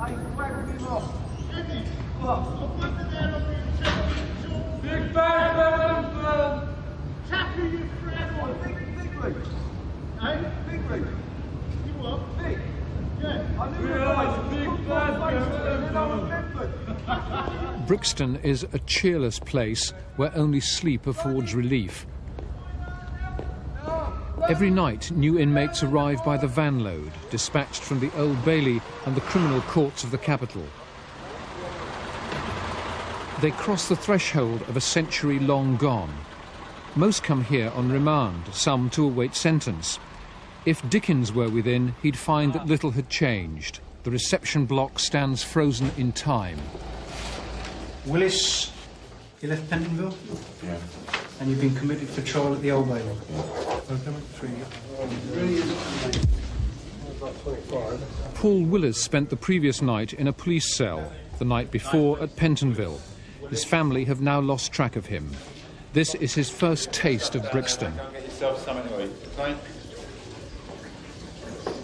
Big bag, Tackle you, Fred. Big league. Eh? Big league. You what? Big. Yeah. I knew Brixton is a cheerless place where only sleep affords relief. Every night, new inmates arrive by the van load, dispatched from the Old Bailey and the criminal courts of the capital. They cross the threshold of a century long gone. Most come here on remand, some to await sentence. If Dickens were within, he'd find that little had changed. The reception block stands frozen in time. Willis, you left Pentonville? Yeah. And you've been committed for trial at the Old Bailey? Paul Willis spent the previous night in a police cell, the night before at Pentonville. His family have now lost track of him. This is his first taste of Brixton.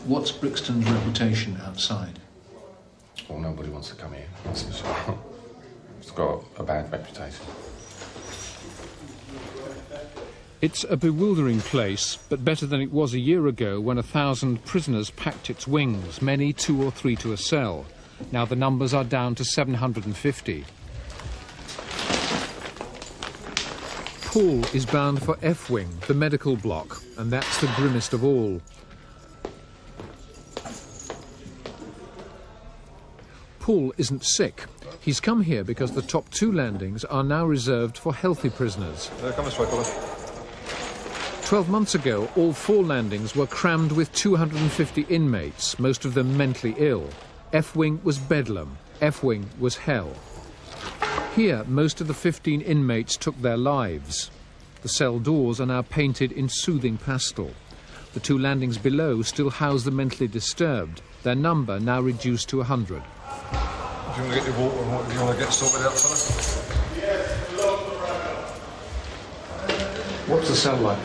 What's Brixton's reputation outside? Well, nobody wants to come here, that's for sure. It's got a bad reputation. It's a bewildering place, but better than it was a year ago when 1,000 prisoners packed its wings, many 2 or 3 to a cell. Now the numbers are down to 750. Paul is bound for F Wing, the medical block, and that's the grimmest of all. Paul isn't sick. He's come here because the top 2 landings are now reserved for healthy prisoners. Come this way, Paul. 12 months ago, all 4 landings were crammed with 250 inmates, most of them mentally ill. F Wing was bedlam. F Wing was hell. Here, most of the 15 inmates took their lives. The cell doors are now painted in soothing pastel. The 2 landings below still house the mentally disturbed, their number now reduced to 100. Do you want to get your water and what do you want to get sorted out, fella? What's the cell like?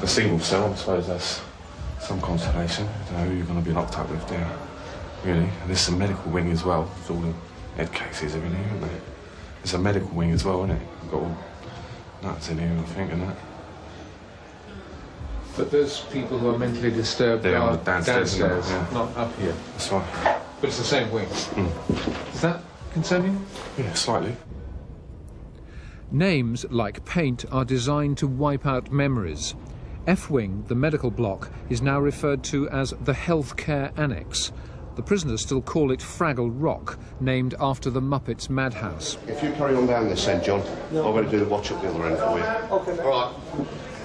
A single cell, I suppose that's some consolation. I don't know who you're going to be locked up with there, really. And there's some medical wing as well. There's all the head cases are in here, aren't they? There's a medical wing as well, isn't it? We've got all nuts in here, I think, and that. But those people who are mentally disturbed They're are on the downstairs, yeah. not up here. That's right. But it's the same wing. Does that concern you? Yeah, slightly. Names, like paint, are designed to wipe out memories. F-Wing, the medical block, is now referred to as the Healthcare Annex. The prisoners still call it Fraggle Rock, named after the Muppets Madhouse. If you carry on down this end, John, I'm going to do the watch up the other end for you. Okay. All right.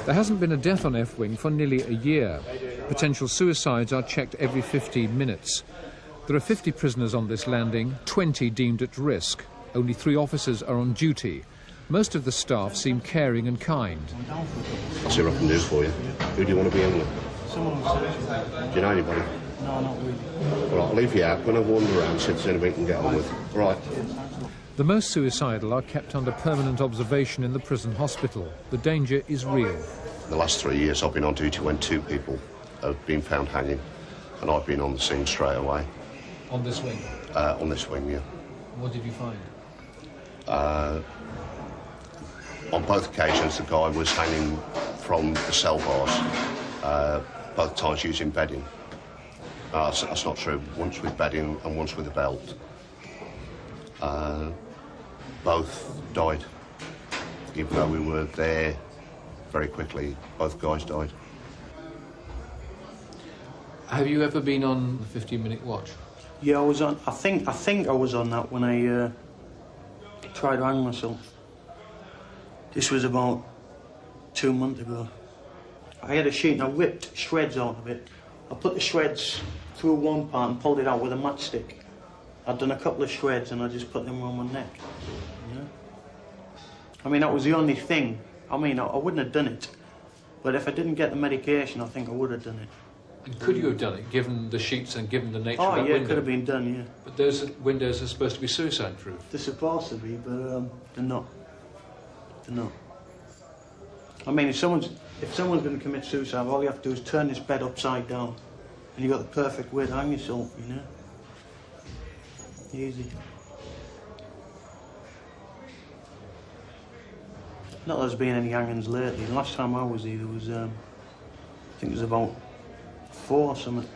There hasn't been a death on F-Wing for nearly a year. Potential suicides are checked every 15 minutes. There are 50 prisoners on this landing, 20 deemed at risk. Only 3 officers are on duty. Most of the staff seem caring and kind. I'll see what I can do for you. Who do you want to be in with? Someone on Do you know anybody? No, not really. All right, I'll leave you out. When I wander around, see if there's anybody we can get on with. All right. The most suicidal are kept under permanent observation in the prison hospital. The danger is real. The last 3 years I've been on duty when 2 people have been found hanging, and I've been on the scene straight away. On this wing? On this wing, yeah. What did you find? On both occasions, the guy was hanging from the cell bars, both times using bedding. That's not true. Once with bedding and once with a belt. Both died. Even though we were there very quickly, both guys died. Have you ever been on the 15-minute watch? Yeah, I was on. I think I was on that when I tried to hang myself. This was about 2 months ago. I had a sheet and I ripped shreds out of it. I put the shreds through one part and pulled it out with a matchstick. I'd done a couple of shreds and I just put them around my neck. Yeah. I mean, that was the only thing. I mean, I wouldn't have done it. But if I didn't get the medication, I think I would have done it. And could you have done it, given the sheets and given the nature of that window? Oh, yeah, it could have been done, yeah. But those windows are supposed to be suicide-proof. They're supposed to be, but they're not. They're not. I mean, if someone's going to commit suicide, all you have to do is turn this bed upside down, and you've got the perfect way to hang yourself, you know? Easy. Not that there's been any hangings lately. The last time I was here, there was, I think it was about 4 or something.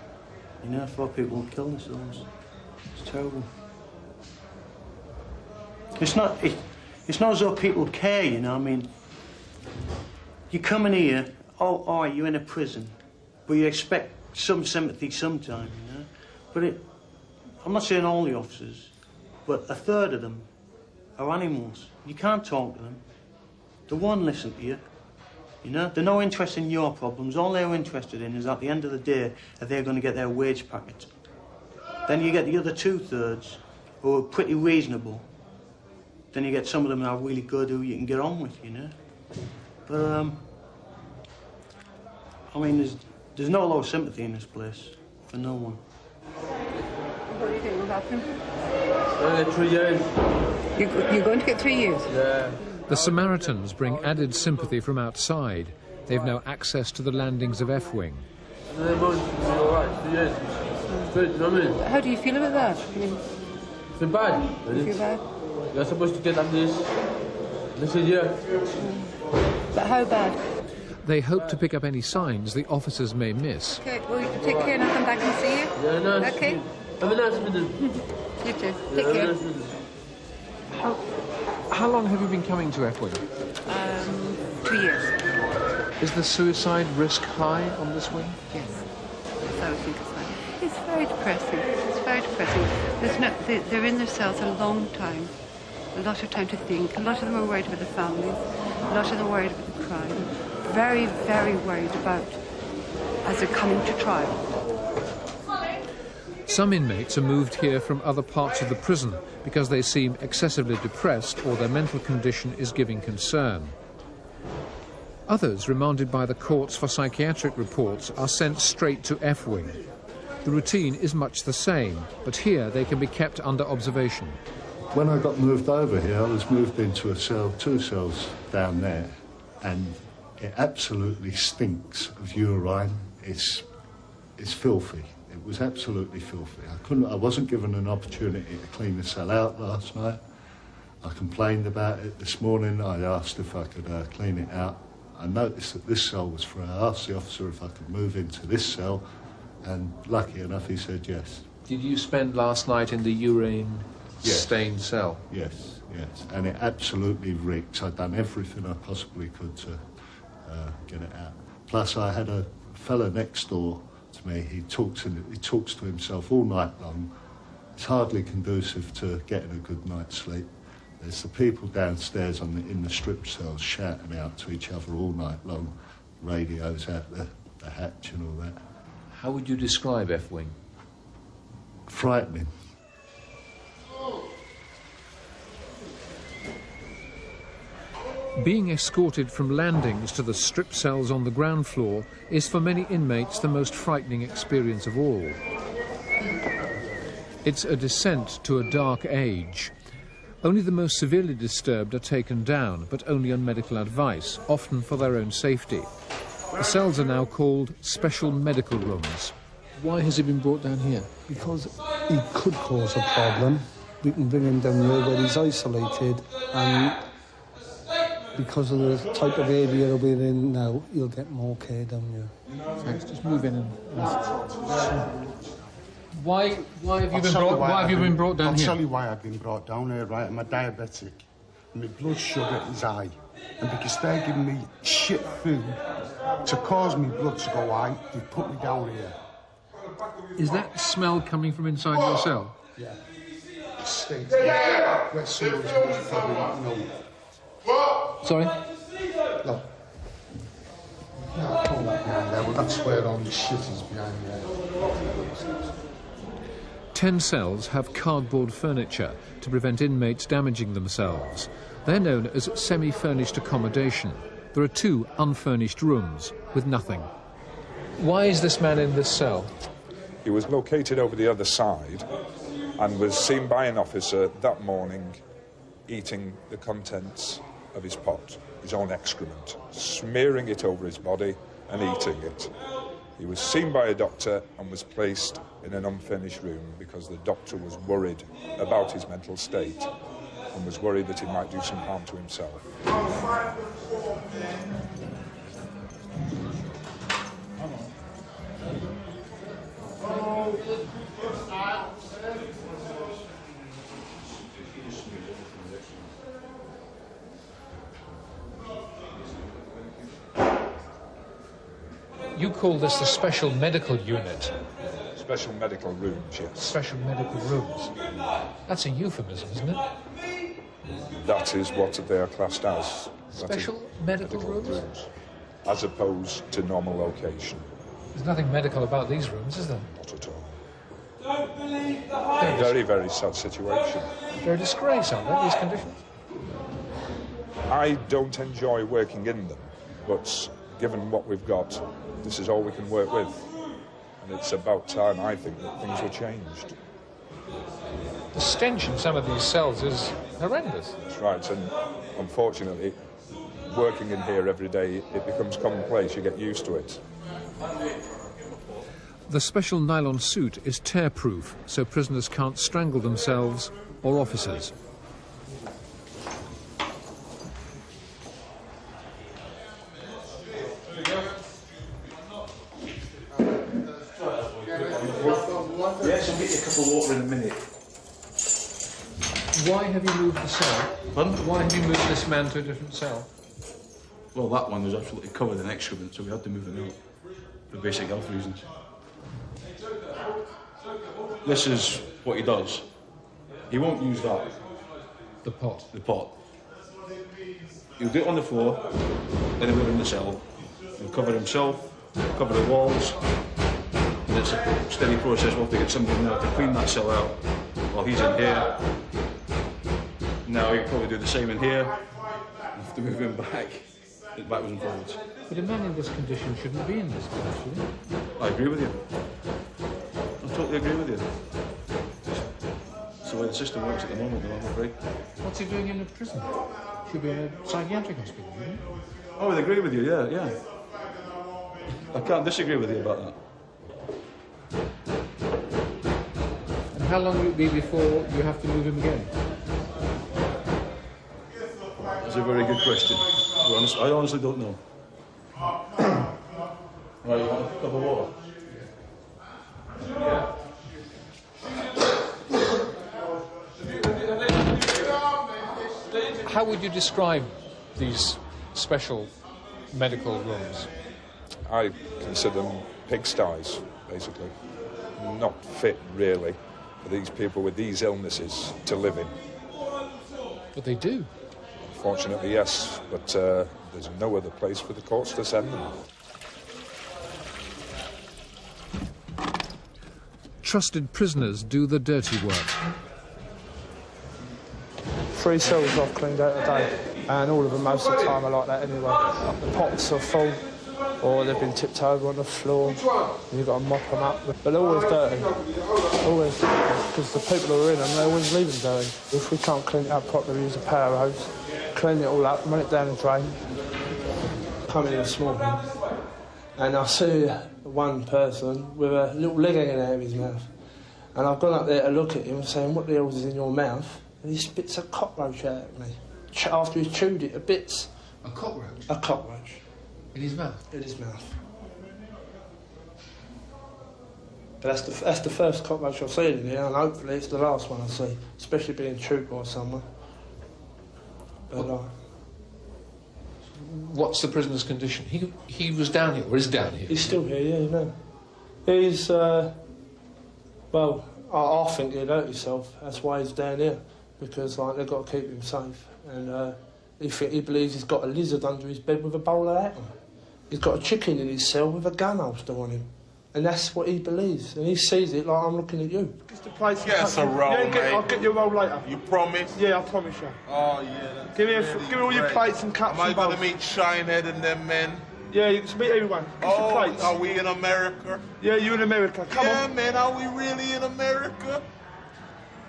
You know, 4 people who killed themselves. It's terrible. It's not as though people care, you know. I mean, you come in here, oh, you're in a prison, but you expect some sympathy sometime, you know. But I'm not saying all the officers, but a third of them are animals. You can't talk to them. They won't listen to you. You know, they're no interest in your problems. All they're interested in is at the end of the day, are they going to get their wage packet. Then you get the other 2/3 who are pretty reasonable. Then you get some of them that are really good who you can get on with, you know. But, I mean, there's no low sympathy in this place for no one. What do you think will happen? 3 years. You're going to get 3 years? Yeah. The Samaritans bring added sympathy from outside. They've now access to the landings of F-Wing. They're both all right, 3 years. It's good, you know what I mean? How do you feel about that? I mean, It's bad. you feel bad? You're supposed to get like this. This is yeah. But how bad? They hope to pick up any signs the officers may miss. Okay, well, you take care and I'll come back and see you. Yeah, nice. Okay. Have a nice minute. You too. Yeah, Take have a care. nice minute. How long have you been coming to F-Wing? 2 years. Is the suicide risk high on this wing? Yes. Yes, I would think it's fine. It's very depressing. It's very depressing. They're in their cells a long time. A lot of time to think. A lot of them are worried about their families. A lot of them are worried about the crime. Very, very worried about as they're coming to trial. Some inmates are moved here from other parts of the prison because they seem excessively depressed or their mental condition is giving concern. Others, remanded by the courts for psychiatric reports, are sent straight to F-Wing. The routine is much the same, but here they can be kept under observation. When I got moved over here, I was moved into a cell, 2 cells down there, and it absolutely stinks of urine. It's filthy. It was absolutely filthy. I wasn't given an opportunity to clean the cell out last night. I complained about it this morning. I asked if I could clean it out. I noticed that this cell was free. I asked the officer if I could move into this cell, and lucky enough, he said yes. Did you spend last night in the urine-stained cell? Yes, yes. And it absolutely reeks. I'd done everything I possibly could to get it out. Plus, I had a fella next door to me. He talks to himself all night long. It's hardly conducive to getting a good night's sleep. There's the people downstairs in the strip cells shouting out to each other all night long. Radios out the hatch and all that. How would you describe F-Wing? Frightening. Being escorted from landings to the strip cells on the ground floor is for many inmates the most frightening experience of all. It's a descent to a dark age. Only the most severely disturbed are taken down, but only on medical advice, often for their own safety. The cells are now called special medical rooms. Why has he been brought down here? Because he could cause a problem. We can bring him down here where he's isolated, and because of the type of area we're in now, he'll get more care down here. Thanks, just move in and... Why have you been brought down here? I'll tell you why I've been brought down here, right? I'm a diabetic. My blood sugar is high. And because they're giving me shit food to cause me blood to go high, they put me down here. Is that smell coming from inside your cell? Yeah. It stinks. Where someone's probably, Sorry? Look. Yeah, pull that behind there. Well, that's where all the shit is behind there. 10 cells have cardboard furniture to prevent inmates damaging themselves. They're known as semi-furnished accommodation. There are 2 unfurnished rooms with nothing. Why is this man in this cell? He was located over the other side and was seen by an officer that morning eating the contents of his pot, his own excrement, smearing it over his body and eating it. He was seen by a doctor and was placed in an unfurnished room because the doctor was worried about his mental state and was worried that he might do some harm to himself. You call this the special medical unit? Special medical rooms, yes. Special medical rooms. That's a euphemism, isn't it? That is what they are classed as. Special medical rooms? As opposed to normal location. There's nothing medical about these rooms, is there? Not at all. Very, very sad situation. They're a disgrace, aren't they, these conditions? I don't enjoy working in them, but given what we've got, this is all we can work with. And it's about time, I think, that things were changed. The stench in some of these cells is horrendous. That's right, and unfortunately, working in here every day, it becomes commonplace, you get used to it. The special nylon suit is tear-proof, so prisoners can't strangle themselves or officers. Yes, I'll get you a cup of water in a minute. Why have you moved the cell? Pardon? Why have you moved this man to a different cell? Well, that one was absolutely covered in excrement, so we had to move it out for basic health reasons. This is what he does. He won't use that. The pot? The pot. He'll do it on the floor, anywhere in the cell. He'll cover himself, cover the walls, and it's a steady process. We'll have to get somebody in there to clean that cell out while he's in here. Now he'll probably do the same in here. We'll have to move him backwards and forwards. But a man in this condition shouldn't be in this cell, should he? I agree with you. I totally agree with you. That's the way the system works at the moment, though, I'm afraid. What's he doing in a prison? Should be in a psychiatric hospital, shouldn't he? Oh, I agree with you, yeah. I can't disagree with you about that. And how long will it be before you have to move him again? That's a very good question. I honestly don't know. Right, you want a cup of water? How would you describe these special medical rooms? I consider them pigsties, basically. Not fit, really, for these people with these illnesses to live in. But they do. Unfortunately, yes, but there's no other place for the courts to send them. Trusted prisoners do the dirty work. 3 cells I've cleaned out a day, and all of them most of the time are like that anyway. Like the pots are full, or they've been tipped over on the floor, and you've got to mop them up. But they're always dirty, always dirty, because the people who are in them, they always leave them dirty. If we can't clean it up properly, we use a power hose, clean it all up, run it down the drain. Come in this morning, and I see one person with a little leg hanging out of his mouth, and I've gone up there to look at him, saying, "What the hell is in your mouth?" And he spits a cockroach out at me, after he's chewed it to bits. A cockroach? A cockroach. In his mouth? In his mouth. But that's the first cockroach I've seen in here, and hopefully it's the last one I see, especially being chewed by someone. But what's the prisoner's condition? He was down here, or is down here? He's still here, yeah, you know. He's, well, I think he'd hurt himself. That's why he's down here, because like they've got to keep him safe. And he believes he's got a lizard under his bed with a bowl of that on. He's got a chicken in his cell with a gun holster on him. And that's what he believes. And he sees it like I'm looking at you. Just the place. Get us a roll, mate. I'll get you a roll later. You promise? Yeah, I promise you. Oh, yeah. Give me all your plates and cups. Am I and going bowls. to meet Shinehead and them men? Yeah, you can meet everyone. Get your plates. Are we in America? Yeah, you in America. Come on. Yeah, man, are we really in America?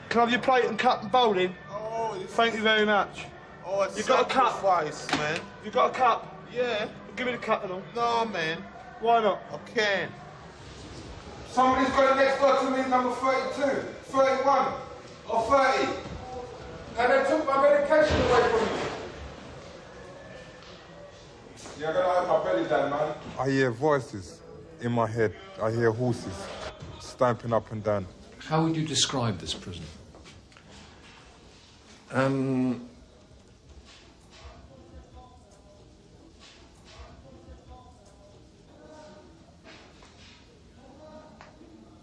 Can I have your plate and cup and bowl in? Oh, thank you very much. Oh, it's you got a cup? Man. You got a cup? Yeah. Give me the cup and all. No, man. Why not? I can't. Somebody's got it next door to me, number 32, 31, or 30. And they took my medication away from me. You're gonna have my belly down, man. I hear voices in my head. I hear horses stamping up and down. How would you describe this prison?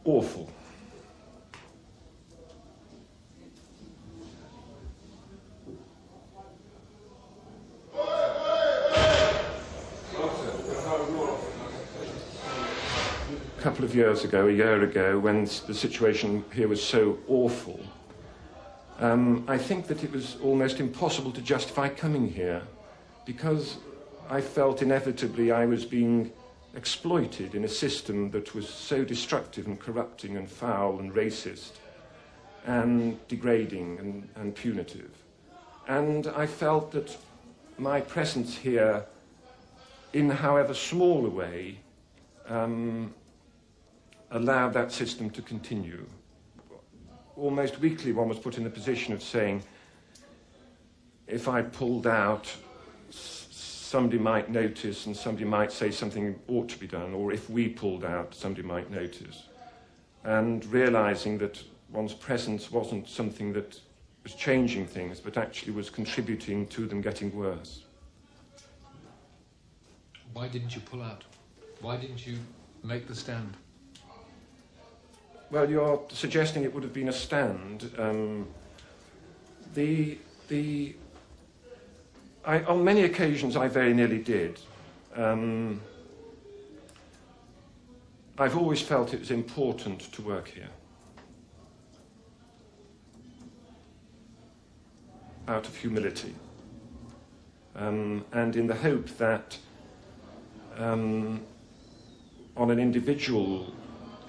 Awful. A couple of years ago, a year ago, when the situation here was so awful, I think that it was almost impossible to justify coming here because I felt inevitably I was being exploited in a system that was so destructive and corrupting and foul and racist and degrading and punitive. And I felt that my presence here, in however small a way, allowed that system to continue. Almost weekly one was put in the position of saying, if I pulled out, somebody might notice and somebody might say something ought to be done, or if we pulled out, somebody might notice. And realising that one's presence wasn't something that was changing things, but actually was contributing to them getting worse. Why didn't you pull out? Why didn't you make the stand? Well, you're suggesting it would have been a stand. On many occasions, I very nearly did. I've always felt it was important to work here. Out of humility. And in the hope that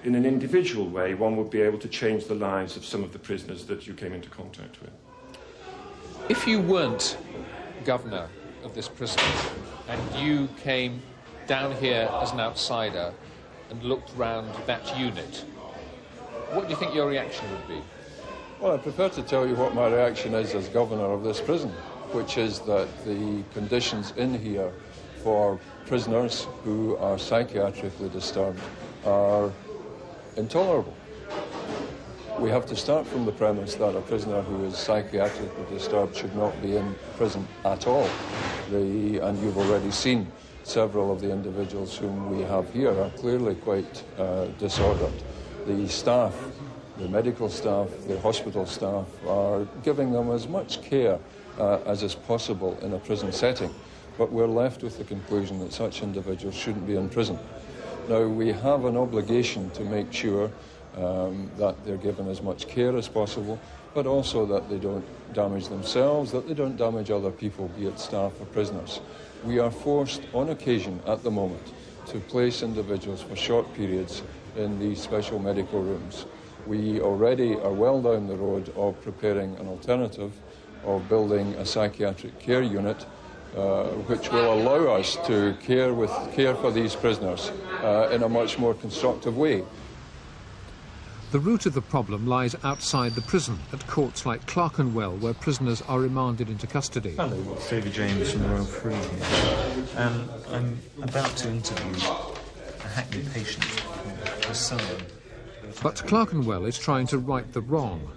in an individual way, one would be able to change the lives of some of the prisoners that you came into contact with. If you weren't governor of this prison and you came down here as an outsider and looked round that unit, what do you think your reaction would be? Well, I prefer to tell you what my reaction is as governor of this prison, which is that the conditions in here for prisoners who are psychiatrically disturbed are intolerable. We have to start from the premise that a prisoner who is psychiatrically disturbed should not be in prison at all. And you've already seen several of the individuals whom we have here are clearly quite disordered. The staff, the medical staff, the hospital staff are giving them as much care as is possible in a prison setting, but we're left with the conclusion that such individuals shouldn't be in prison. Now, we have an obligation to make sure that they're given as much care as possible, but also that they don't damage themselves, that they don't damage other people, be it staff or prisoners. We are forced, on occasion at the moment, to place individuals for short periods in these special medical rooms. We already are well down the road of preparing an alternative of building a psychiatric care unit which will allow us to care for these prisoners in a much more constructive way. The root of the problem lies outside the prison, at courts like Clerkenwell, where prisoners are remanded into custody. Hello, it's David James from the Royal Free here. I'm about to interview a Hackney patient, Hassan. But Clerkenwell is trying to right the wrong.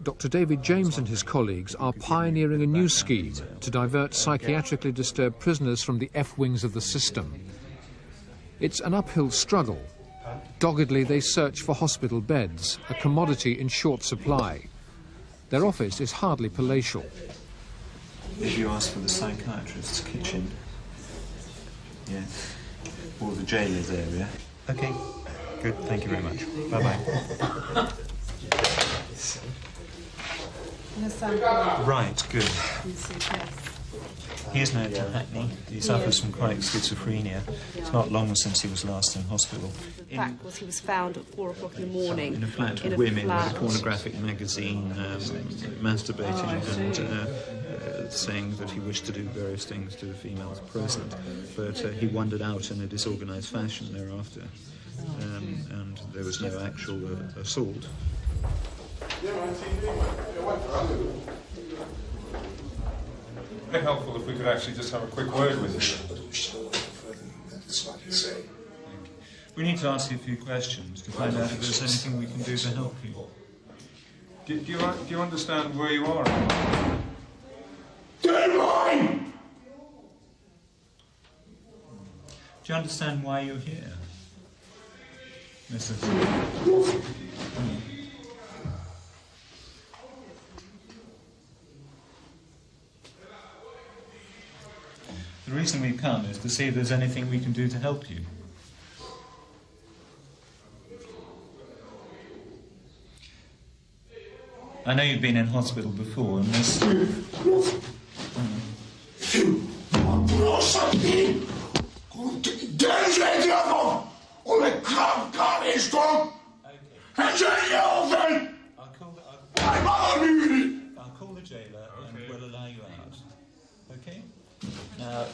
Dr. David James and his colleagues are pioneering a new scheme to divert psychiatrically disturbed prisoners from the F-wings of the system. It's an uphill struggle. Doggedly, they search for hospital beds, a commodity in short supply. Their office is hardly palatial. Did you ask for the psychiatrist's kitchen? Yeah. Or the jailer's area? Okay. Good. Thank you very much. Bye-bye. Right, good. He is now in Hackney. He suffers from chronic schizophrenia. It's not long since he was last in hospital. The fact was he was found at 4 o'clock in the morning. In a flat with women, with a pornographic magazine, masturbating and saying that he wished to do various things to the females present. But he wandered out in a disorganised fashion thereafter. and there was no actual assault. Very helpful if we could actually just have a quick word with you. We need to ask you a few questions to find out if there's anything we can do to help you. Do you understand where you are? Do you understand why you're here, Mrs. The reason we've come is to see if there's anything we can do to help you. I know you've been in hospital before, and this... I'll call the jailer and we'll allow you out. Okay? Now,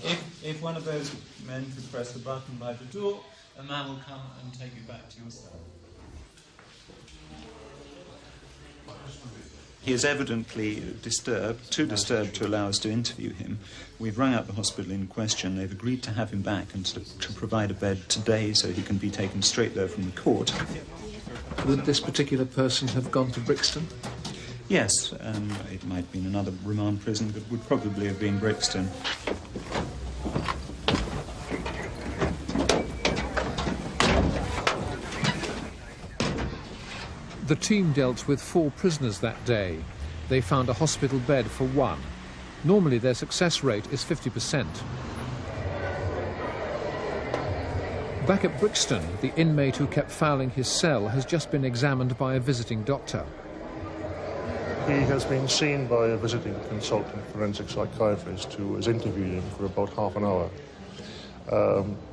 if one of those men could press the button by the door, a man will come and take you back to your cell. He is evidently disturbed, too disturbed to allow us to interview him. We've rung up the hospital in question. They've agreed to have him back and to provide a bed today so he can be taken straight there from the court. Would this particular person have gone to Brixton? Yes, it might have been another remand prison, but would probably have been Brixton. The team dealt with 4 prisoners that day. They found a hospital bed for 1. Normally their success rate is 50%. Back at Brixton, the inmate who kept fouling his cell has just been examined by a visiting doctor. He has been seen by a visiting consultant forensic psychiatrist who has interviewed him for about half an hour.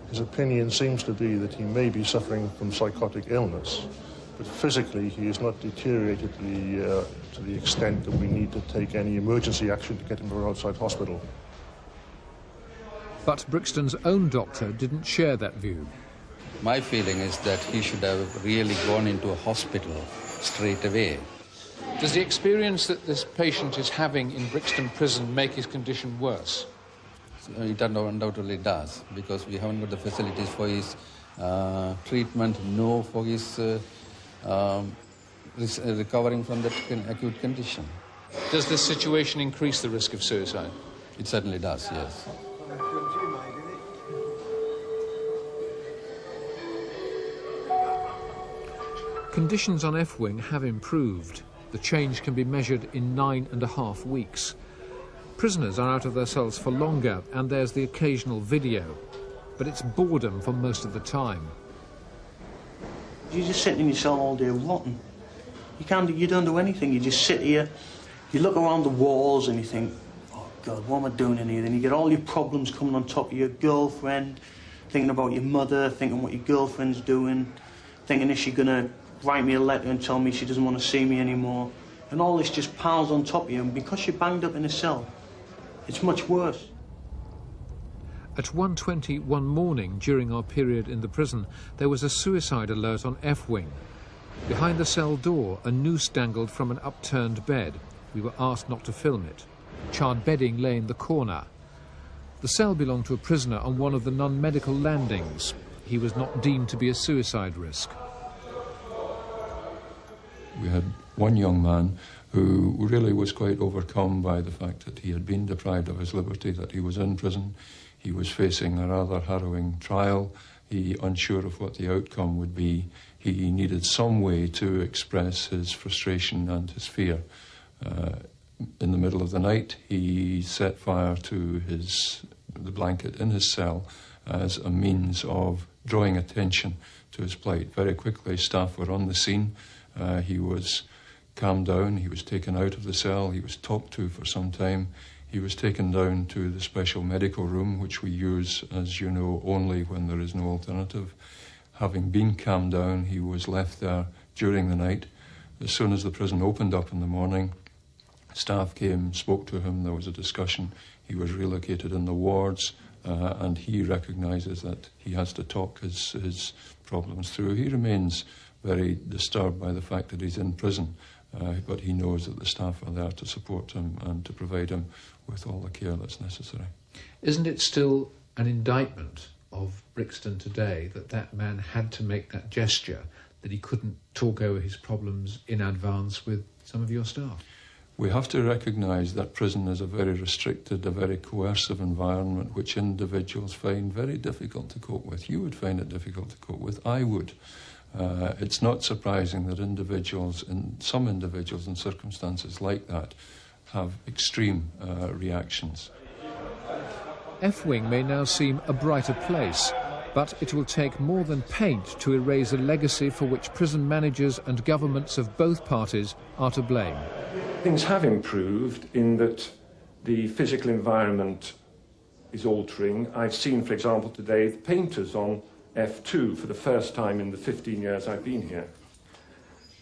His opinion seems to be that he may be suffering from psychotic illness, but physically he is not deteriorated to the extent that we need to take any emergency action to get him to an outside hospital. But Brixton's own doctor didn't share that view. My feeling is that he should have really gone into a hospital straight away. Does the experience that this patient is having in Brixton prison make his condition worse? It undoubtedly does, because we haven't got the facilities for his treatment, nor for his recovering from that acute condition. Does this situation increase the risk of suicide? It certainly does, yes. Conditions on F-wing have improved. The change can be measured in 9.5 weeks. Prisoners are out of their cells for longer, and there's the occasional video. But it's boredom for most of the time. You're just sitting in your cell all day rotting. You don't do anything. You just sit here, you look around the walls and you think, oh God, what am I doing in here? Then you get all your problems coming on top of your girlfriend, thinking about your mother, thinking what your girlfriend's doing, thinking is she gonna write me a letter and tell me she doesn't want to see me anymore. And all this just piles on top of you, and because you're banged up in a cell, it's much worse. At 1:20 one morning during our period in the prison, there was a suicide alert on F-wing. Behind the cell door, a noose dangled from an upturned bed. We were asked not to film it. Charred bedding lay in the corner. The cell belonged to a prisoner on one of the non-medical landings. He was not deemed to be a suicide risk. We had one young man who really was quite overcome by the fact that he had been deprived of his liberty, that he was in prison. He was facing a rather harrowing trial. He, unsure of what the outcome would be, he needed some way to express his frustration and his fear. In the middle of the night, he set fire to the blanket in his cell as a means of drawing attention to his plight. Very quickly, staff were on the scene. He was calmed down, he was taken out of the cell, he was talked to for some time. He was taken down to the special medical room, which we use, as you know, only when there is no alternative. Having been calmed down, he was left there during the night. As soon as the prison opened up in the morning, staff came, spoke to him, there was a discussion. He was relocated in the wards, and he recognises that he has to talk his problems through. He remains very disturbed by the fact that he's in prison, but he knows that the staff are there to support him and to provide him with all the care that's necessary. Isn't it still an indictment of Brixton today that that man had to make that gesture, that he couldn't talk over his problems in advance with some of your staff? We have to recognise that prison is a very restricted, a very coercive environment which individuals find very difficult to cope with. You would find it difficult to cope with. I would. It's not surprising that some individuals in circumstances like that have extreme reactions. F-Wing may now seem a brighter place, but it will take more than paint to erase a legacy for which prison managers and governments of both parties are to blame. Things have improved in that the physical environment is altering. I've seen, for example, today, the painters on F2 for the first time in the 15 years I've been here.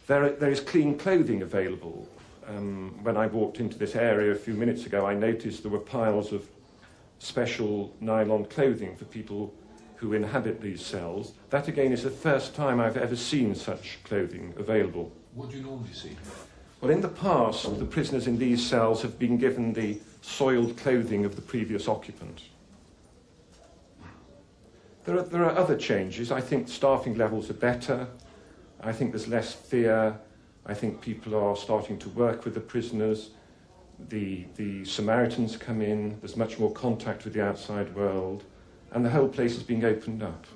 There is clean clothing available. When I walked into this area a few minutes ago, I noticed there were piles of special nylon clothing for people who inhabit these cells. That, again, is the first time I've ever seen such clothing available. What do you normally see? Well, in the past, the prisoners in these cells have been given the soiled clothing of the previous occupant. There are other changes. I think staffing levels are better. I think there's less fear. I think people are starting to work with the prisoners. The Samaritans come in. There's much more contact with the outside world. And the whole place is being opened up.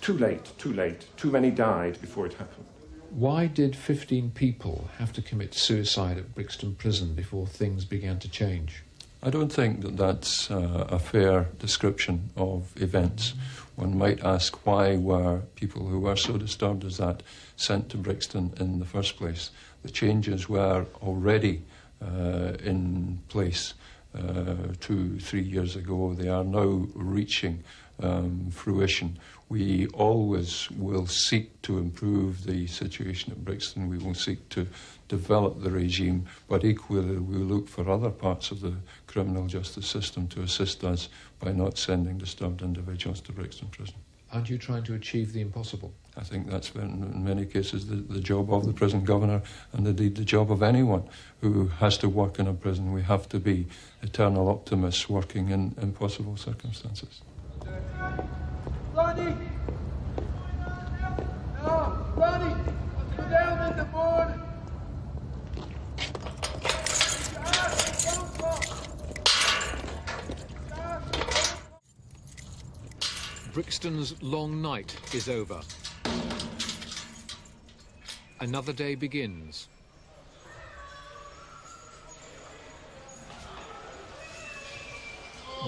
Too late. Too many died before it happened. Why did 15 people have to commit suicide at Brixton Prison before things began to change? I don't think that that's a fair description of events. One might ask, why were people who were so disturbed as that sent to Brixton in the first place? The changes were already in place 2-3 years ago. They are now reaching fruition. We always will seek to improve the situation at Brixton. We will seek to develop the regime, but equally we look for other parts of the criminal justice system to assist us by not sending disturbed individuals to Brixton Prison. Aren't you trying to achieve the impossible? I think that's been, in many cases, the job of the prison governor, and indeed the job of anyone who has to work in a prison. We have to be eternal optimists working in impossible circumstances. Ronnie! No, Ronnie! Let's go down in the morning! Brixton's long night is over. Another day begins.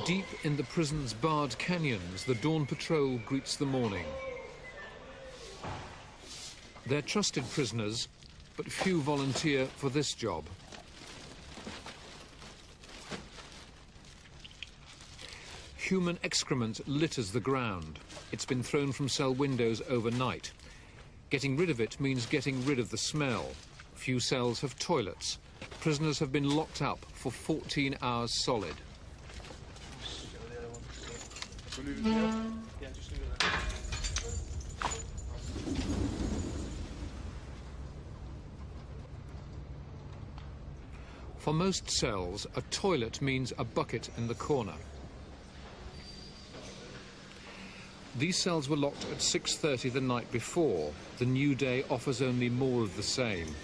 Deep in the prison's barred canyons, the dawn patrol greets the morning. They're trusted prisoners, but few volunteer for this job. Human excrement litters the ground. It's been thrown from cell windows overnight. Getting rid of it means getting rid of the smell. Few cells have toilets. Prisoners have been locked up for 14 hours solid. For most cells, a toilet means a bucket in the corner. These cells were locked at 6:30 the night before. The new day offers only more of the same.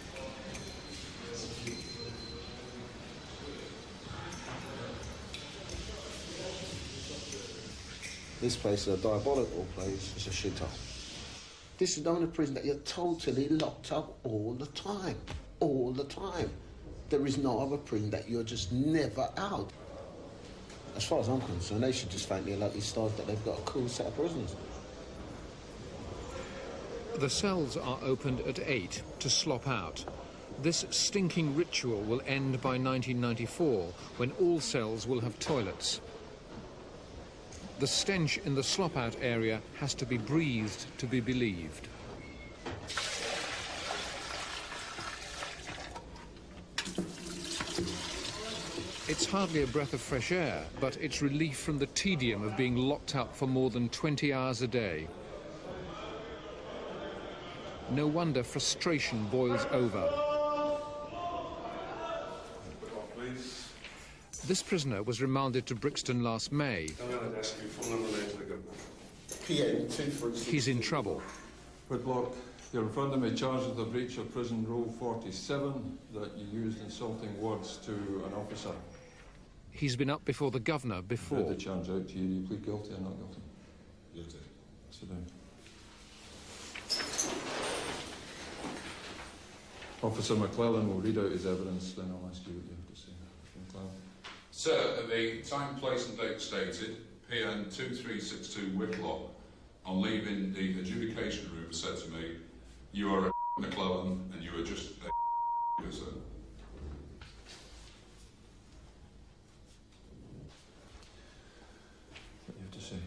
This place is a diabolical place. It's a shithole. This is not a prison that you're totally locked up all the time. All the time. There is no other prison that you're just never out. As far as I'm concerned, they should just thank me like these stars that they've got a cool set of prisoners. The cells are opened at 8 to slop out. This stinking ritual will end by 1994, when all cells will have toilets. The stench in the slop-out area has to be breathed to be believed. It's hardly a breath of fresh air, but it's relief from the tedium of being locked up for more than 20 hours a day. No wonder frustration boils over. This prisoner was remanded to Brixton last May. He's in trouble. Whitlock, you're in front of me charged with a breach of Prison Rule 47 that you used insulting words to an officer. He's been up before the governor before. Read the charge out to you. Do you plead guilty or not guilty? Guilty. Sit down. Officer McClellan will read out his evidence, then I'll ask you what you have to say. McClellan. Sir, at the time, place and date stated, PN 2362 Whitlock, on leaving the adjudication room, said to me, "You are a McClellan and you are just a sir." What do you have to say?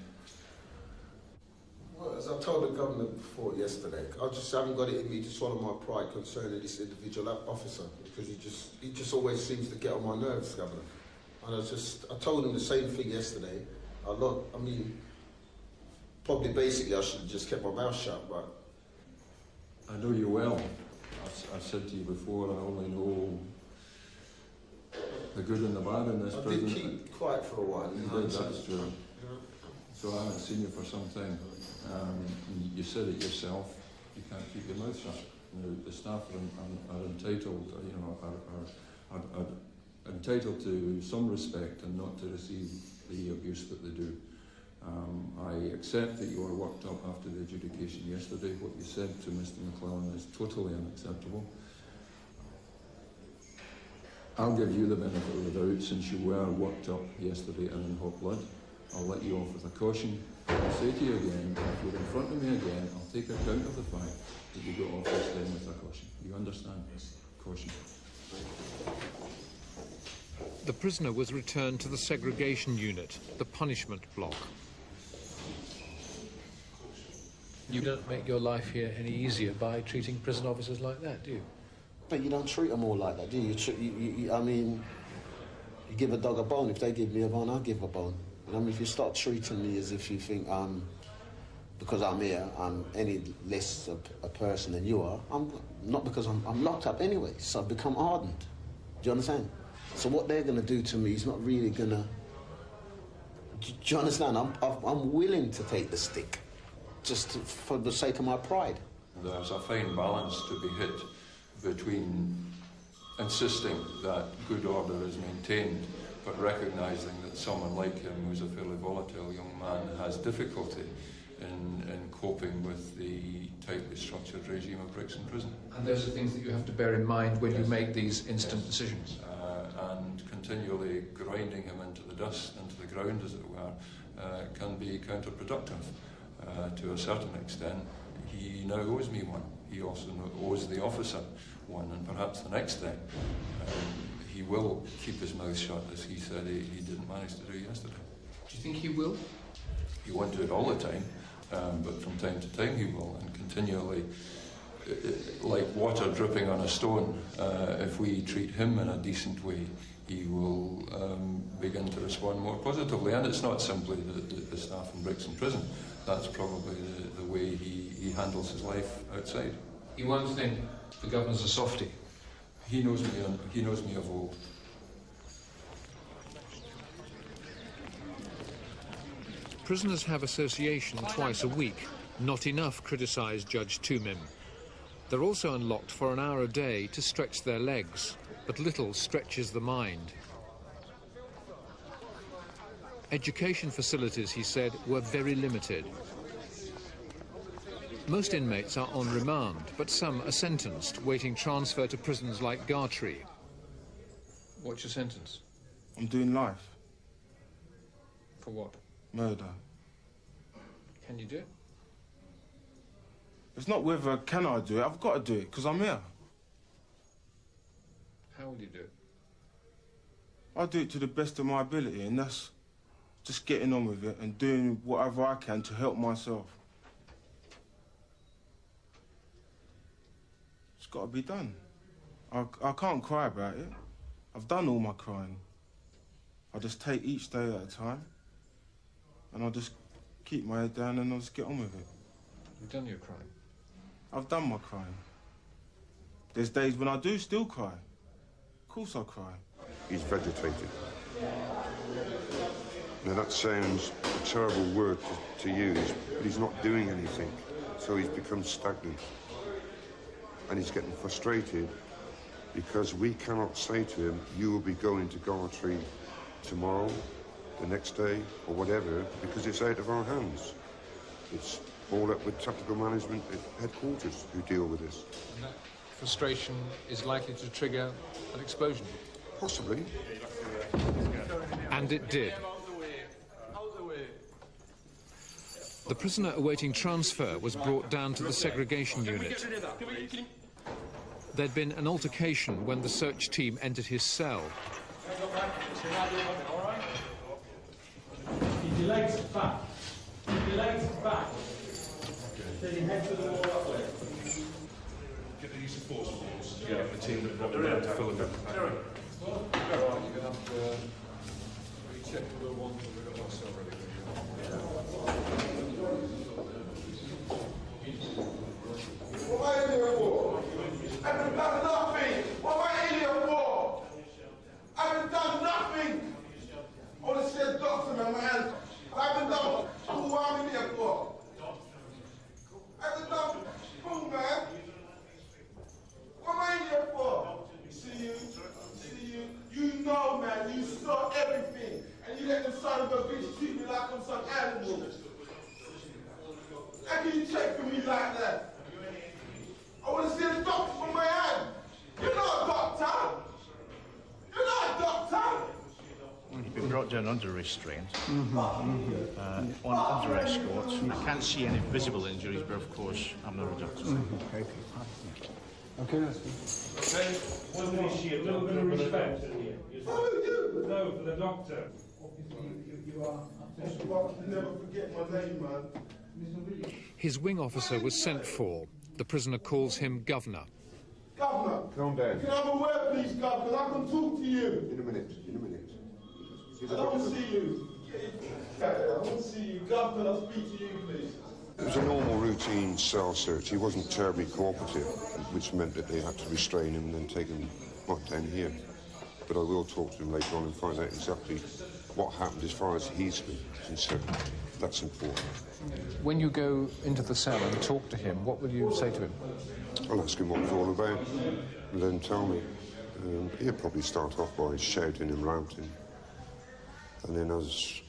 Well, as I told the government before yesterday, I just haven't got it in me to swallow my pride concerning this individual officer, because he just always seems to get on my nerves, Governor. And I told him the same thing yesterday. Probably basically I should have just kept my mouth shut, but... I know you well. I've said to you before, I only know the good and the bad in this prison. I did keep quiet for a while. You did, that's true. So I haven't seen you for some time. You said it yourself, you can't keep your mouth shut. The staff are entitled, are entitled to some respect and not to receive the abuse that they do. I accept that you were worked up after the adjudication yesterday. What you said to Mr. McClellan is totally unacceptable. I'll give you the benefit of the doubt, since you were worked up yesterday and in hot blood. I'll let you off with a caution. I'll say to you again, if you're in front of me again, I'll take account of the fact that you got off this time with a caution. You understand? Caution. The prisoner was returned to the segregation unit, the punishment block. You don't make your life here any easier by treating prison officers like that, do you? But you don't treat them all like that, do you? You give a dog a bone. If they give me a bone, I'll give a bone. And if you start treating me as if you think because I'm here, I'm any less a person than you are, I'm not, because I'm locked up anyway, so I've become hardened. Do you understand? So what they're going to do to me is not really going to... Do you understand? I'm willing to take the stick, just for the sake of my pride. There's a fine balance to be hit between insisting that good order is maintained, but recognising that someone like him, who's a fairly volatile young man, has difficulty in coping with the tightly structured regime of Brixton Prison. And those are things that you have to bear in mind when you make these instant decisions. And continually grinding him into the dust, into the ground, as it were, can be counterproductive to a certain extent. He now owes me one. He also owes the officer one, and perhaps the next time he will keep his mouth shut, as he said he didn't manage to do yesterday. Do you think he will? He won't do it all the time, but from time to time he will, and continually, like water dripping on a stone, if we treat him in a decent way, he will begin to respond more positively. And it's not simply the staff in Brixton Prison. That's probably the way he handles his life outside. He won't think the governor's a softie. He knows me of old. Prisoners have association twice a week. Not enough, criticised Judge Tumim. They're also unlocked for an hour a day to stretch their legs, but little stretches the mind. Education facilities, he said, were very limited. Most inmates are on remand, but some are sentenced, waiting transfer to prisons like Gartree. What's your sentence? I'm doing life. For what? Murder. Can you do it? It's not whether can I do it, I've got to do it, because I'm here. How will you do it? I'll do it to the best of my ability, and that's just getting on with it and doing whatever I can to help myself. It's got to be done. I can't cry about it. I've done all my crying. I just take each day at a time, and I'll just keep my head down and I'll just get on with it. You've done your crime? I've done my crime. There's days when I do still cry. Of course I cry. He's vegetated. Now that sounds a terrible word to use, but he's not doing anything, so he's become stagnant. And he's getting frustrated because we cannot say to him, you will be going to Gartree tomorrow, the next day, or whatever, because it's out of our hands. It's all up with tactical management at headquarters who deal with this. And that frustration is likely to trigger an explosion? Possibly. And it did. The prisoner awaiting transfer was brought down to the segregation unit. There'd been an altercation when the search team entered his cell. Keep your legs back. Keep your legs back. Then your head to the wall that way. Get the use of force, please. Yeah, the team that brought them down to fill them up. You're going to have to recheck the ones that we've got our cell ready. What am I in here for? I haven't done nothing. What am I in here for? I haven't done nothing. I want to see a doctor, man. I haven't done what I'm in here for. I haven't done food, man. What am I in here for? See you. You know, man, you saw everything. And you let them son of a bitch treat me like I'm some animal. How can you check for me like that? I want to see the doctor from my hand. You're not a doctor. You're not a doctor. He's been brought down under restraint, under escort. I can't see any visible injuries, but of course, I'm not a doctor. Okay, that's good. Okay, what do you see? A little bit of respect. No, for the doctor. You are. Never forget my name, man. His wing officer was sent for. The prisoner calls him Governor. Governor, calm down. Can I have a word, please, Governor? I can talk to you. In a minute. I don't want to see you. I want to see you. Governor, I'll speak to you, please. It was a normal routine cell search. He wasn't terribly cooperative, which meant that they had to restrain him and then take him down here. But I will talk to him later on and find out exactly what happened as far as he's concerned. That's important. When you go into the cell and talk to him, what will you say to him? I'll ask him what it's all about and then tell me. He'll probably start off by shouting and ranting. And then as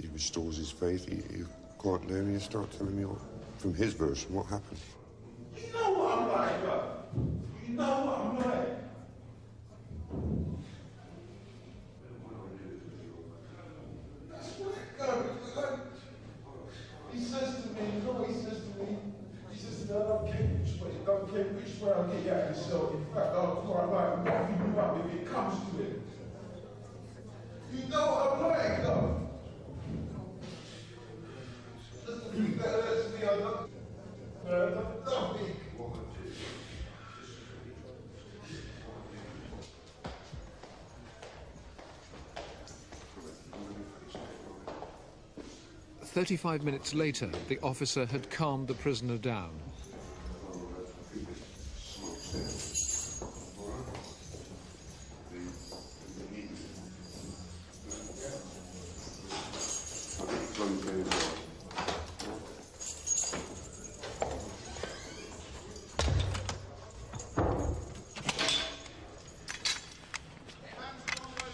he restores his faith, he'll quiet down and he'll start telling me from his version what happened. You know what I'm like, bro. You know what I'm like. That's what it goes. He says to me, you know what he says to me? He says to me, I don't care which way I get you out of the cell. In fact, I'll quite like knocking you up if it comes to it. You know what I'm like, though. That's me, I don't nothing. 35 minutes later, the officer had calmed the prisoner down.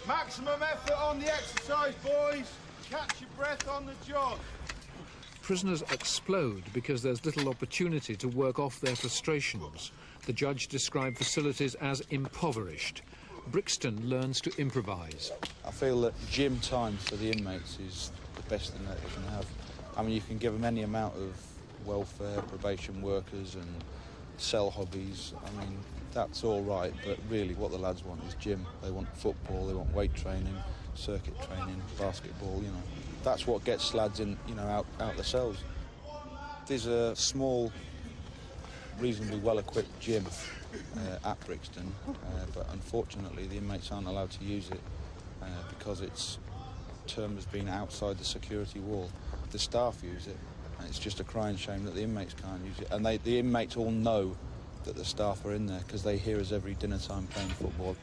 Maximum effort on the exercise, boys. Catch your breath on the jog. Prisoners explode because there's little opportunity to work off their frustrations. The judge described facilities as impoverished. Brixton learns to improvise. I feel that gym time for the inmates is the best thing that they can have. I mean, you can give them any amount of welfare, probation workers and cell hobbies. I mean, that's all right, but really what the lads want is gym. They want football, they want weight training, circuit training, basketball, you know. That's what gets lads in, you know, out the cells. There's a small, reasonably well-equipped gym at Brixton, but unfortunately the inmates aren't allowed to use it because it's termed as being outside the security wall. The staff use it, and it's just a crying shame that the inmates can't use it. And the inmates all know that the staff are in there because they hear us every dinner time playing football.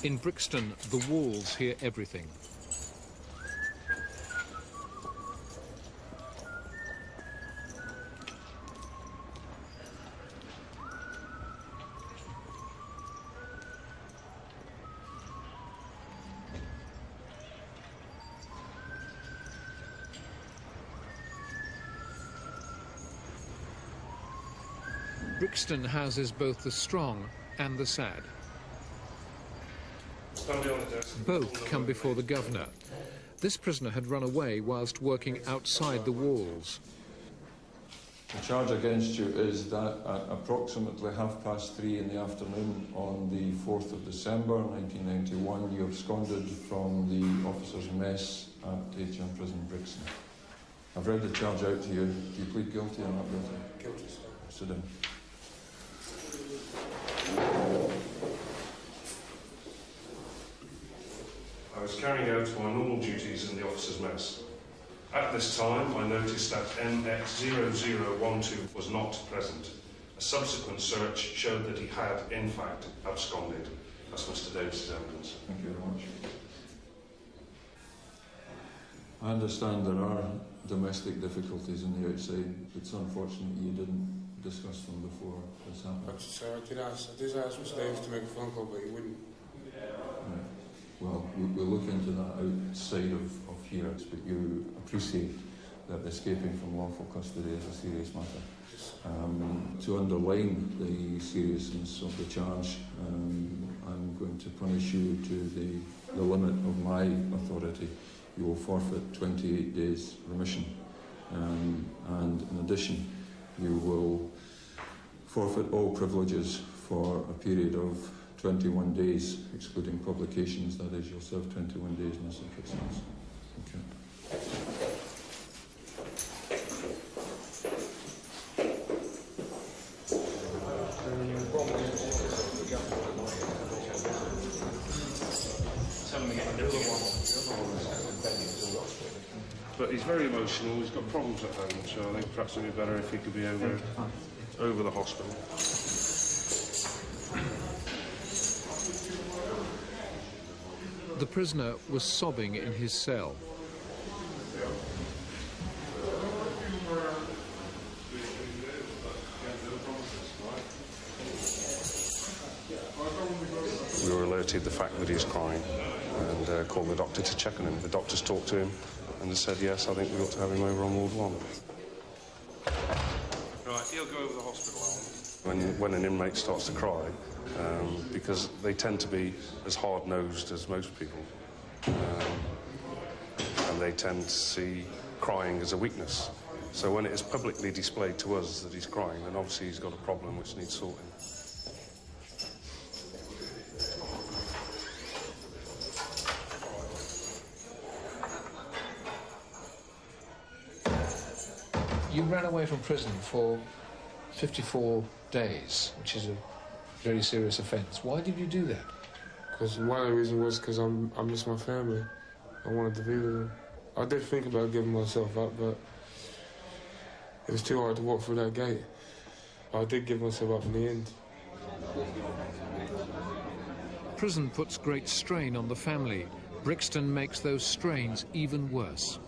In Brixton, the walls hear everything. Brixton houses both the strong and the sad. Both come before the governor. This prisoner had run away whilst working outside the walls. The charge against you is that at approximately 3:30 in the afternoon on the 4th of December 1991, you absconded from the officers' mess at HMP Prison Brixton. I've read the charge out to you. Do you plead guilty or not guilty? Guilty, sir. Sit down. I was carrying out my normal duties in the officers' mess. At this time, I noticed that MX0012 was not present. A subsequent search showed that he had, in fact, absconded. That's Mr. Davis's evidence. Thank you very much. I understand there are domestic difficulties on the outside. It's unfortunate you didn't discuss them before this happened. But, sir, I did ask Mr. Davis to make a phone call, but he wouldn't. Right. Well, we'll look into that outside of here, but you appreciate that escaping from lawful custody is a serious matter. To underline the seriousness of the charge, I'm going to punish you to the limit of my authority. You will forfeit 28 days remission, and in addition, you will forfeit all privileges for a period of 21 days, excluding publications. That is, you'll serve 21 days in a secret sense. Okay. But he's very emotional, he's got problems at home, so I think perhaps it would be better if he could be over the hospital. The prisoner was sobbing in his cell. We were alerted the fact that he's crying and called the doctor to check on him. The doctors talked to him and they said, yes, I think we ought to have him over on Ward 1. Right, he'll go over the hospital. When an inmate starts to cry, because they tend to be as hard-nosed as most people, and they tend to see crying as a weakness. So when it is publicly displayed to us that he's crying, then obviously he's got a problem which needs sorting. You ran away from prison for 54 days, which is a very serious offence. Why did you do that? Because one of the reasons was because I miss my family. I wanted to be with them. I did think about giving myself up, but it was too hard to walk through that gate. But I did give myself up in the end. Prison puts great strain on the family. Brixton makes those strains even worse.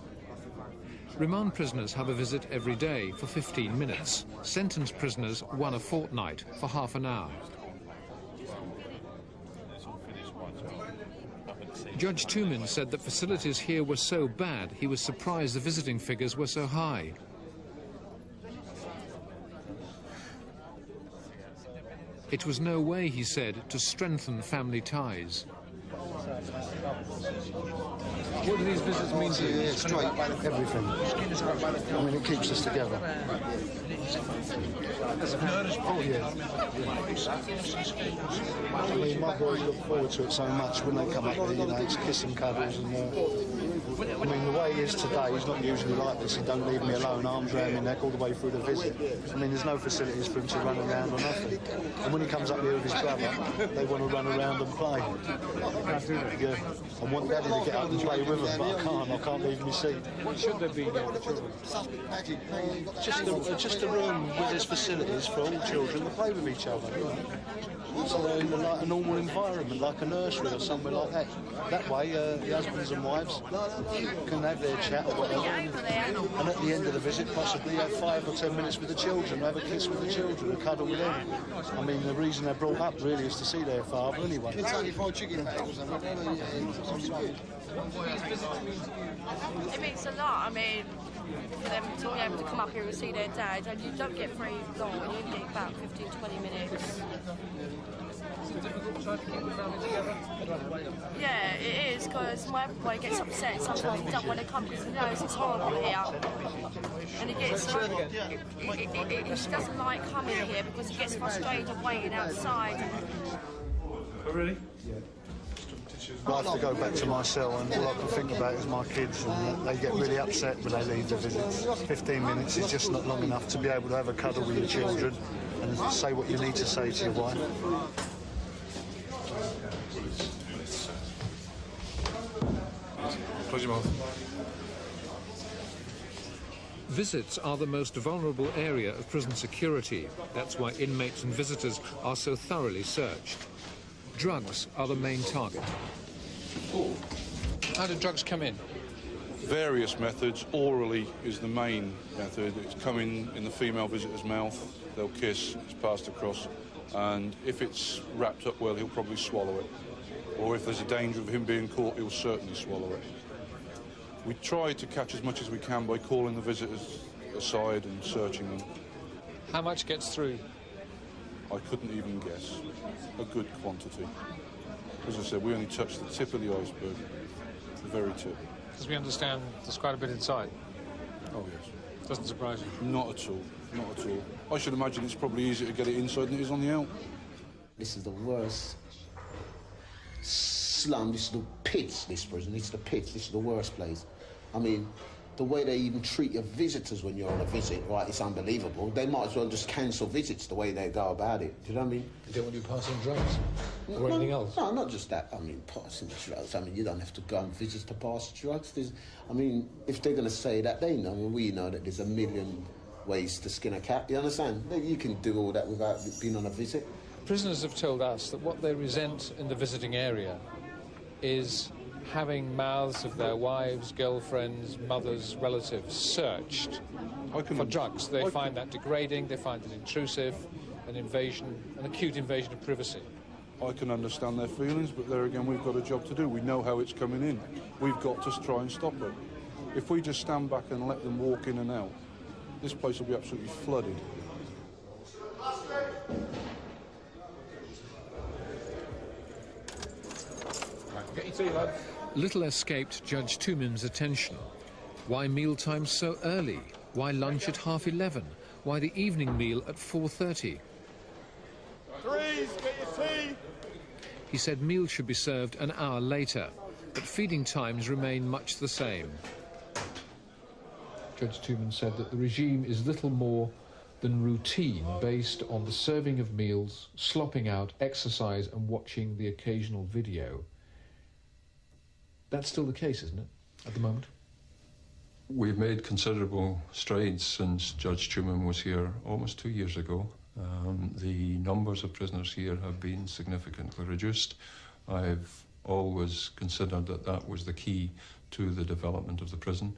Remand prisoners have a visit every day for 15 minutes. Sentenced prisoners one a fortnight for half an hour. Judge Toomin said that facilities here were so bad, he was surprised the visiting figures were so high. It was no way, he said, to strengthen family ties. What do these visits mean to you? It's great, everything. I mean, it keeps us together. Oh, yeah. I mean, my boys look forward to it so much when they come up there, you know, it's kiss and cuddles and I mean, the way he is today, he's not usually like this. He don't leave me alone, arms around my neck all the way through the visit. I mean, there's no facilities for him to run around or nothing. And when he comes up here with his brother, they want to run around and play. Yeah. I want Daddy to get up and play with them, but I can't leave my seat. What should there be here for children? Just a room with his facilities for all children to play with each other. So they're in like a normal environment, like a nursery or somewhere like that. That way, the husbands and wives can have their chat or whatever. And at the end of the visit, possibly have 5 or 10 minutes with the children, have a kiss with the children, a cuddle with them. I mean, the reason they're brought up really is to see their father anyway. It's only fried chicken. It means a lot. I mean, for them to be able to come up here and see their dad, and you don't get very long, and you only get about 15-20 minutes. Is it difficult trying to keep the family together? Yeah, it is, because my boy gets upset. Sometimes he doesn't want to come because he knows it's horrible here. And he gets he doesn't like coming here because he gets frustrated waiting outside. Oh, really? I have to go back to my cell, and all I can think about is my kids, and they get really upset when they leave the visits. 15 minutes is just not long enough to be able to have a cuddle with your children and say what you need to say to your wife. Close your mouth. Visits are the most vulnerable area of prison security. That's why inmates and visitors are so thoroughly searched. Drugs are the main target. How do drugs come in? Various methods. Orally is the main method. It's coming in the female visitor's mouth. They'll kiss, it's passed across, and if it's wrapped up well, he'll probably swallow it. Or if there's a danger of him being caught, he'll certainly swallow it. We try to catch as much as we can by calling the visitors aside and searching them. How much gets through? I couldn't even guess. A good quantity. As I said, we only touched the tip of the iceberg, the very tip. Because we understand there's quite a bit inside. Oh, yes. Doesn't surprise you? Not at all. Not at all. I should imagine it's probably easier to get it inside than it is on the out. This is the worst slum. This is the pits, this prison. This is the pits. This is the worst place. I mean, the way they even treat your visitors when you're on a visit, right, it's unbelievable. They might as well just cancel visits the way they go about it. Do you know what I mean? They don't want you passing drugs? Or anything else? No, not just that. I mean, passing drugs. I mean, you don't have to go on visits to pass drugs. I mean, if they're going to say that, they know. And we know that there's a million ways to skin a cat. You understand? You can do all that without being on a visit. Prisoners have told us that what they resent in the visiting area is having mouths of their wives, girlfriends, mothers, relatives searched for drugs. They find that degrading, they find it intrusive, an acute invasion of privacy. I can understand their feelings, but there again, we've got a job to do. We know how it's coming in. We've got to try and stop it. If we just stand back and let them walk in and out, this place will be absolutely flooded. Get your tea, lad. Little escaped Judge Tumin's attention. Why mealtimes so early? Why lunch at 11:30? Why the evening meal at 4:30? Threes, get your tea! He said meals should be served an hour later, but feeding times remain much the same. Judge Tumin said that the regime is little more than routine based on the serving of meals, slopping out, exercise and watching the occasional video. That's still the case, isn't it, at the moment? We've made considerable strides since Judge Tumin was here almost 2 years ago. The numbers of prisoners here have been significantly reduced. I've always considered that that was the key to the development of the prison.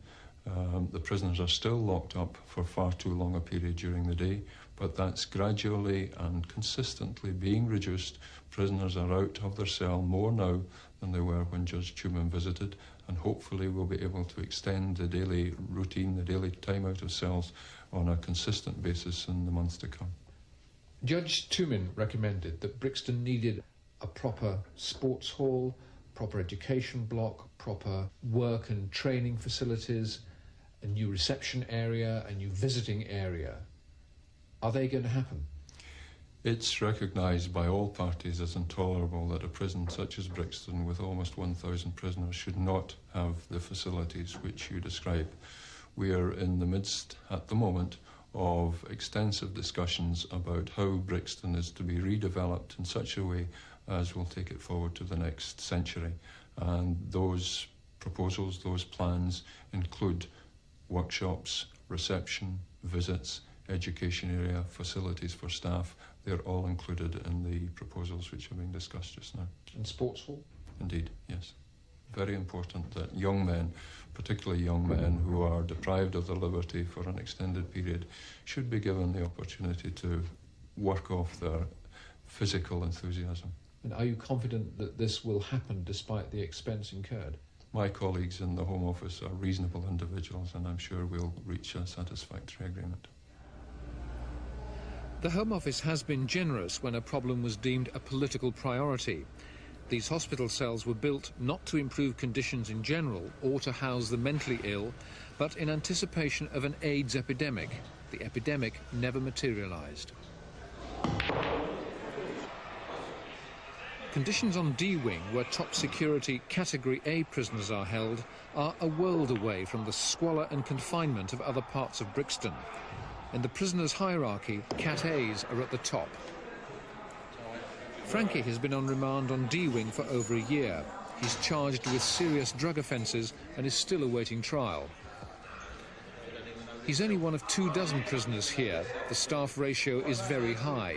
The prisoners are still locked up for far too long a period during the day, but that's gradually and consistently being reduced. Prisoners are out of their cell more now than they were when Judge Tumin visited, and hopefully we'll be able to extend the daily routine, the daily time out of cells on a consistent basis in the months to come. Judge Tumin recommended that Brixton needed a proper sports hall, proper education block, proper work and training facilities, a new reception area, a new visiting area. Are they going to happen? It's recognised by all parties as intolerable that a prison such as Brixton, with almost 1,000 prisoners, should not have the facilities which you describe. We are in the midst, at the moment, of extensive discussions about how Brixton is to be redeveloped in such a way as will take it forward to the next century. And those proposals, those plans include workshops, reception, visits, education area, facilities for staff. They're all included in the proposals which are being discussed just now. And sports hall? Indeed, yes. Very important that young men, particularly young men who are deprived of their liberty for an extended period, should be given the opportunity to work off their physical enthusiasm. And are you confident that this will happen despite the expense incurred? My colleagues in the Home Office are reasonable individuals, and I'm sure we'll reach a satisfactory agreement. The Home Office has been generous when a problem was deemed a political priority. These hospital cells were built not to improve conditions in general or to house the mentally ill, but in anticipation of an AIDS epidemic. The epidemic never materialised. Conditions on D Wing, where top security Category A prisoners are held, are a world away from the squalor and confinement of other parts of Brixton. In the prisoners' hierarchy, Cat A's are at the top. Frankie has been on remand on D Wing for over a year. He's charged with serious drug offences and is still awaiting trial. He's only one of 24 prisoners here. The staff ratio is very high.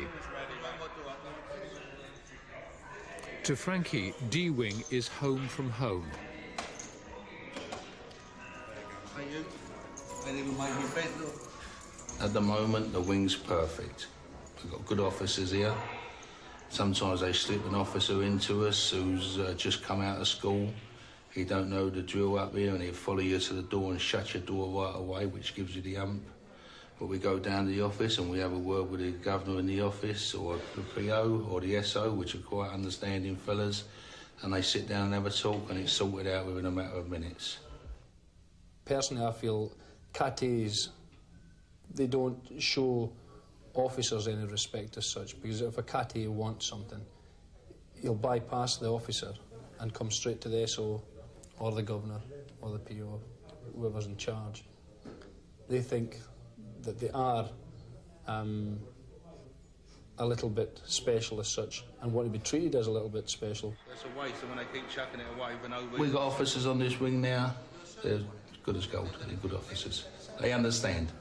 To Frankie, D Wing is home from home. At the moment, the wing's perfect. We've got good officers here. Sometimes they slip an officer into us who's just come out of school. He don't know the drill up here, and he'll follow you to the door and shut your door right away, which gives you the hump. But we go down to the office and we have a word with the governor in the office, or the PO, or the SO, which are quite understanding fellas, and they sit down and have a talk, and it's sorted out within a matter of minutes. Personally, I feel Cat A's, they don't show officers any respect as such, because if a Cat A wants something, he'll bypass the officer and come straight to the SO or the governor or the PO, whoever's in charge. They think that they are a little bit special as such and want to be treated as a little bit special. That's a waste, and when they keep chucking it away for no reason. We've got officers on this wing now. They're good as gold. They're good officers. They understand.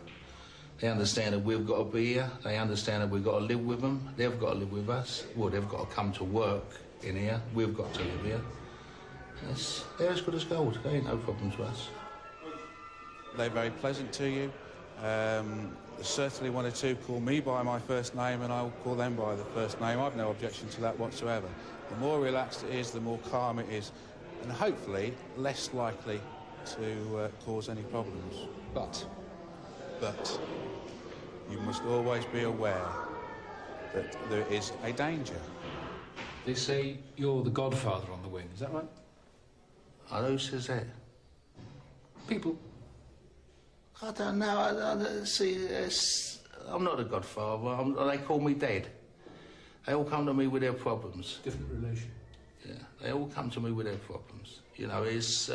They understand that we've got to be here. They understand that we've got to live with them. They've got to live with us. Well, they've got to come to work in here. We've got to live here. They're as good as gold. They ain't no problem to us. They're very pleasant to you. Certainly one or two call me by my first name and I'll call them by the first name. I've no objection to that whatsoever. The more relaxed it is, the more calm it is, and hopefully less likely to cause any problems. But you must always be aware that there is a danger. They say you're the godfather on the wing, is that right? Who says that? People. I don't know. See, I'm not a godfather. They call me Dad. They all come to me with their problems. Different relation. Yeah, they all come to me with their problems. You know, it's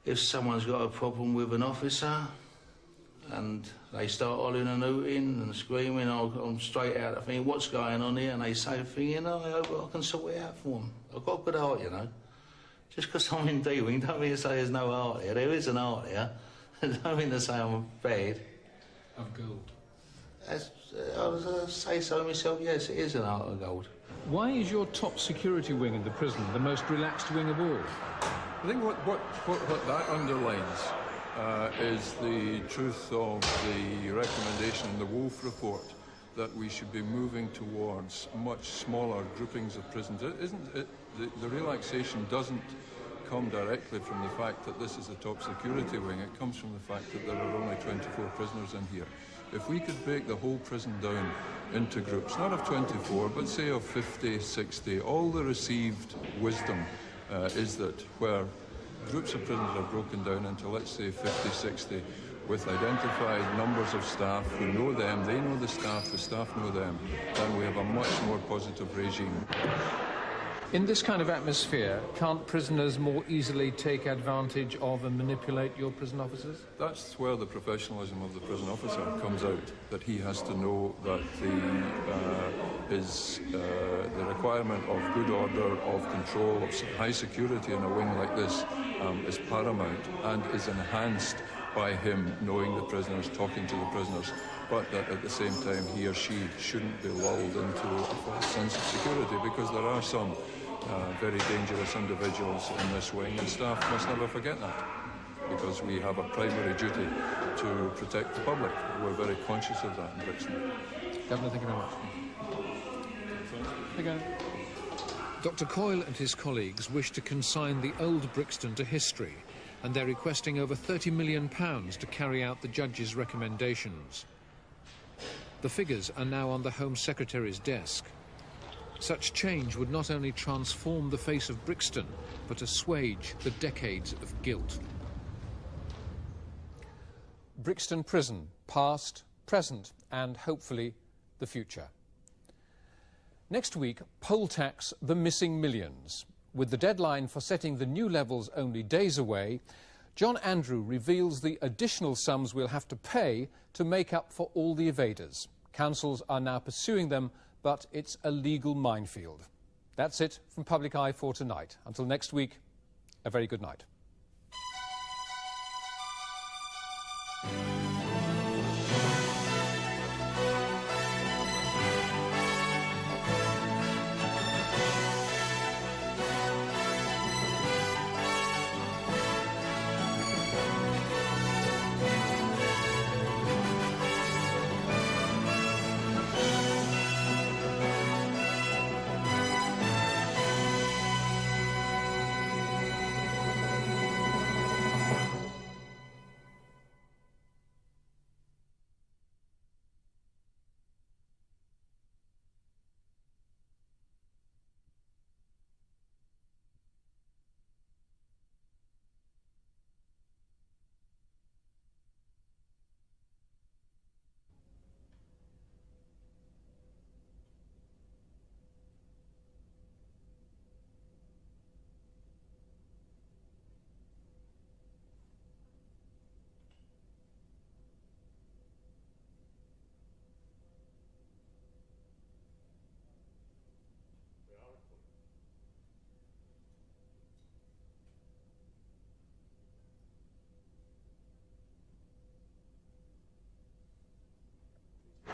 if someone's got a problem with an officer and they start hollering and hooting and screaming, I'm straight out of thinking, what's going on here? And they say, you know, I hope I can sort it out for them. I've got a good heart, you know. Just because I'm in D-Wing, don't mean to say there's no heart here. There is an heart here. Don't mean to say I'm bad. Of gold. I would say so myself, yes, it is an heart of gold. Why is your top security wing in the prison the most relaxed wing of all? I think what that underlines is the truth of the recommendation in the Wolf report that we should be moving towards much smaller groupings of prisons. The relaxation doesn't come directly from the fact that this is a top security wing. It comes from the fact that there are only 24 prisoners in here. If we could break the whole prison down into groups, not of 24, but say of 50, 60, all the received wisdom is that where groups of prisoners are broken down into, let's say, 50, 60, with identified numbers of staff who know them, they know the staff know them, then we have a much more positive regime. In this kind of atmosphere, can't prisoners more easily take advantage of and manipulate your prison officers? That's where the professionalism of the prison officer comes out, that he has to know that the requirement of good order, of control, of high security in a wing like this is paramount and is enhanced by him knowing the prisoners, talking to the prisoners, but that at the same time he or she shouldn't be lulled into a false sense of security, because there are some very dangerous individuals in this wing, and staff must never forget that, because we have a primary duty to protect the public. We're very conscious of that in Brixton. Governor, thank you very much. Again. Dr. Coyle and his colleagues wish to consign the old Brixton to history, and they're requesting over £30 million to carry out the judge's recommendations. The figures are now on the Home Secretary's desk. Such change would not only transform the face of Brixton, but assuage the decades of guilt. Brixton Prison, past, present, and hopefully the future. Next week, poll tax the missing millions. With the deadline for setting the new levels only days away, John Andrew reveals the additional sums we'll have to pay to make up for all the evaders. Councils are now pursuing them, but it's a legal minefield. That's it from Public Eye for tonight. Until next week, a very good night.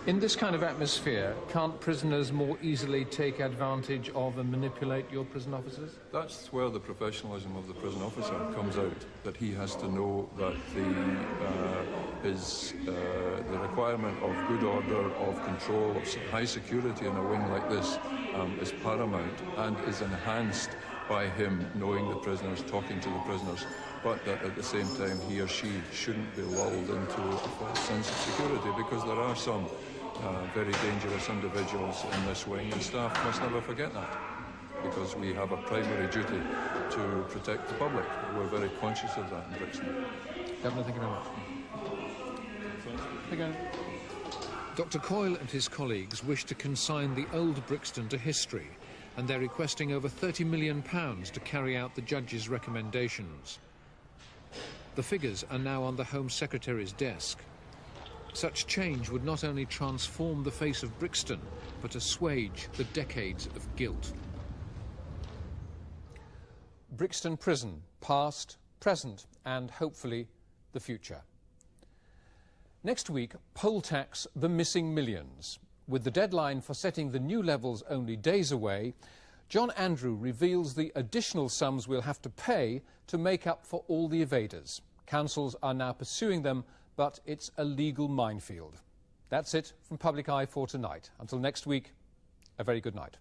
In this kind of atmosphere, can't prisoners more easily take advantage of and manipulate your prison officers? That's where the professionalism of the prison officer comes out, that he has to know that the requirement of good order, of control, of high security in a wing like this is paramount and is enhanced by him knowing the prisoners, talking to the prisoners, but that at the same time he or she shouldn't be lulled into a false sense of security, because there are some very dangerous individuals in this wing, and staff must never forget that, because we have a primary duty to protect the public. We're very conscious of that in Brixton. Governor, thank you very much. Again. Dr. Coyle and his colleagues wish to consign the old Brixton to history, and they're requesting over £30 million to carry out the judge's recommendations. The figures are now on the Home Secretary's desk. Such change would not only transform the face of Brixton, but assuage the decades of guilt. Brixton Prison, past, present, and hopefully the future. Next week, poll tax the missing millions. With the deadline for setting the new levels only days away, John Andrew reveals the additional sums we'll have to pay to make up for all the evaders. Councils are now pursuing them, but it's a legal minefield. That's it from Public Eye for tonight. Until next week, a very good night.